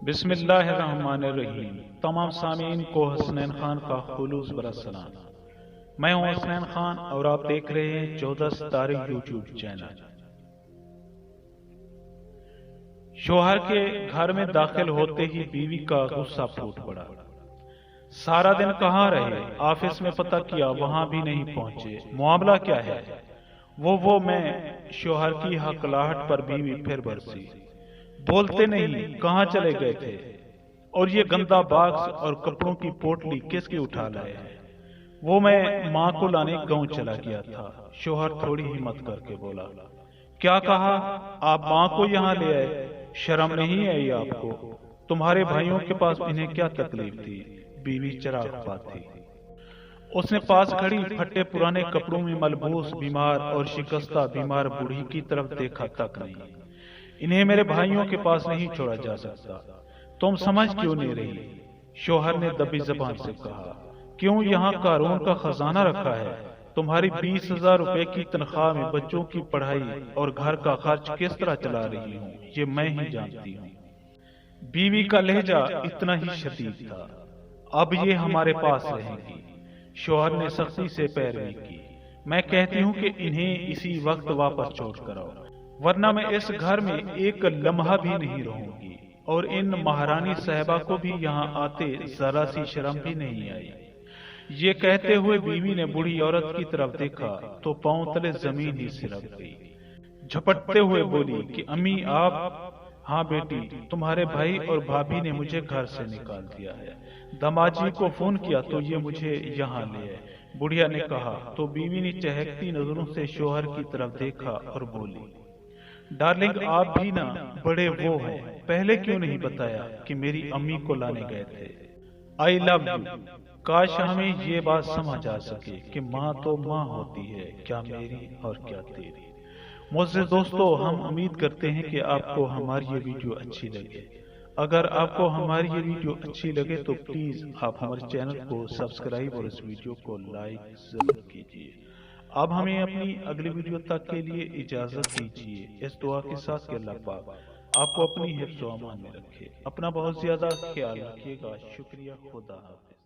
بسم اللہ الرحمن الرحیم۔ تمام سامعین کو حسنین خان کا خلوص برا سلام۔ میں ہوں حسنین خان اور آپ دیکھ رہے ہیں 14 ستارے یوٹیوب چینل۔ شوہر کے گھر میں داخل ہوتے ہی بیوی کا غصہ پھوٹ پڑا۔ سارا دن کہاں رہے؟ آفس میں پتہ کیا، وہاں بھی نہیں پہنچے، معاملہ کیا ہے؟ وہ میں شوہر کی ہکلاہٹ پر بیوی پھر برسی۔ بولتے نہیں، کہاں چلے گئے تھے؟ اور یہ گندا باکس اور کپڑوں کی پوٹلی کس کی اٹھا لائے ہیں؟ وہ میں ماں کو لانے گاؤں چلا گیا تھا۔ شوہر تھوڑی ہمت کر کے بولا۔ کیا کہا؟ آپ ماں کو یہاں لے آئے؟ شرم نہیں آئی آپ کو؟ تمہارے بھائیوں کے پاس انہیں کیا تکلیف تھی؟ بیوی چراغ پات تھی۔ اس نے پاس کھڑی پھٹے پرانے کپڑوں میں ملبوس بیمار اور شکستہ بیمار بوڑھی کی طرف دیکھا تک نہیں۔ انہیں میرے بھائیوں کے پاس نہیں چھوڑا جا سکتا۔ تم سمجھ کیوں نہیں رہی؟ شوہر نے دبی زبان سے کہا۔ کیوں؟ یہاں قارون کا خزانہ رکھا ہے۔ تمہاری 20,000 روپے کی تنخواہ میں بچوں کی پڑھائی اور گھر کا خرچ کس طرح چلا رہی ہوں یہ میں ہی جانتی ہوں۔ بیوی کا لہجہ اتنا ہی شدید تھا۔ اب یہ ہمارے پاس رہیں گی۔ شوہر نے سختی سے پیروی کی۔ میں کہتی ہوں کہ انہیں اسی وقت واپس چھوڑ کر آؤ، ورنہ میں اس گھر میں ایک لمحہ بھی نہیں رہوں گی۔ اور ان مہارانی صاحبہ کو بھی یہاں آتے ذرا سی شرم بھی نہیں آئی۔ یہ کہتے ہوئے بیوی نے بوڑھی عورت کی طرف دیکھا تو پاؤں تلے زمین ہی سرک گئی۔ جھپٹتے ہوئے بولی کہ امی آپ؟ ہاں بیٹی، تمہارے بھائی اور بھابھی نے مجھے گھر سے نکال دیا ہے۔ دماجی کو فون کیا تو یہ مجھے یہاں لے آئے، بڑھیا نے کہا۔ تو بیوی نے چہکتی نظروں سے شوہر کی طرف دیکھا اور بولی، ڈارلنگ آپ بھی نا بڑے وہ ہیں، پہلے کیوں نہیں بتایا کہ میری امی کو لانے گئے تھے؟ آئی لو یو۔ کاش ہمیں یہ بات سمجھ آ سکے کہ ماں تو ماں ہوتی ہے، کیا میری اور کیا تیری۔ معزز دوستو، ہم امید کرتے ہیں کہ آپ کو ہماری یہ ویڈیو اچھی لگے۔ اگر آپ کو ہماری یہ ویڈیو اچھی لگے تو پلیز آپ ہمارے چینل کو سبسکرائب اور اس ویڈیو کو لائک ضرور کیجیے۔ اب ہمیں اپنی اگلی ویڈیو تک کے لیے اجازت دیجیے، اس دعا کے ساتھ کہ اللہ پاک آپ کو اپنی حفظ و امان میں رکھے۔ اپنا بہت زیادہ خیال رکھیے گا۔ شکریہ، خدا حافظ۔